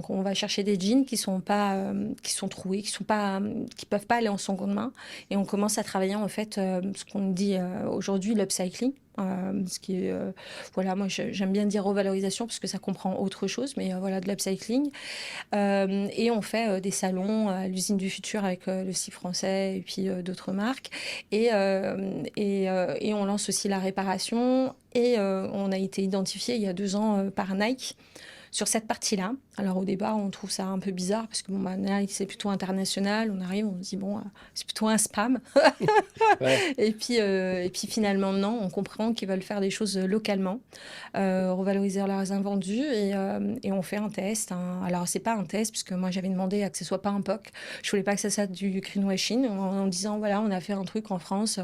Donc on va chercher des jeans qui sont pas, qui sont troués, qui peuvent pas aller en seconde main, et on commence à travailler en fait ce qu'on dit aujourd'hui l'upcycling. Ce qui est, voilà, moi j'aime bien dire revalorisation parce que ça comprend autre chose, mais voilà, de l'upcycling. Et on fait des salons à l'usine du futur avec le CIF français et puis d'autres marques. Et on lance aussi la réparation. Et on a été identifié il y a 2 ans par Nike sur cette partie-là. Alors au départ, on trouve ça un peu bizarre parce que bon, bah, Nike, c'est plutôt international. On arrive, on se dit, bon, c'est plutôt un spam. Ouais. Et puis finalement, non, on comprend qu'ils veulent faire des choses localement, revaloriser leurs invendus, et on fait un test. Alors, c'est pas un test, puisque moi, j'avais demandé à que ce soit pas un POC. Je voulais pas que ça soit du greenwashing, en disant, voilà, on a fait un truc en France,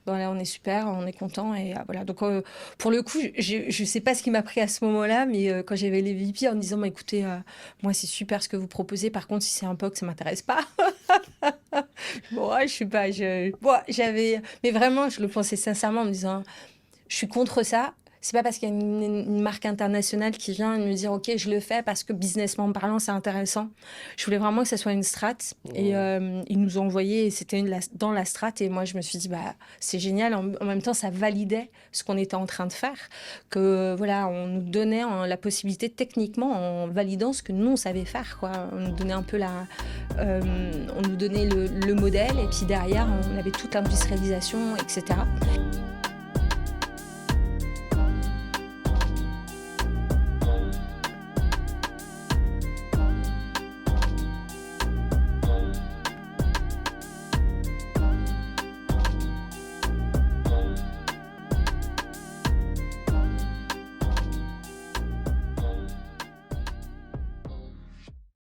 voilà, on est super, on est content, et voilà. Donc, pour le coup, je sais pas ce qui m'a pris à ce moment-là, mais quand j'avais les VP en me disant, bah, écoutez, moi, c'est super ce que vous proposez, par contre, si c'est un POC, ça m'intéresse pas. Bon, ouais, je suis pas. Bon, j'avais. Mais vraiment, je le pensais sincèrement en me disant, je suis contre ça. C'est pas parce qu'il y a une marque internationale qui vient me dire, OK, je le fais parce que businessment parlant, c'est intéressant. Je voulais vraiment que ça soit une strat. Et Mmh. ils nous ont envoyé, et c'était dans la strat. Et moi, je me suis dit, bah, c'est génial. En même temps, ça validait ce qu'on était en train de faire. Que voilà, on nous donnait la possibilité techniquement, en validant ce que nous, on savait faire, quoi. On nous donnait un peu on nous donnait le modèle. Et puis derrière, on avait toute l'industrialisation, etc.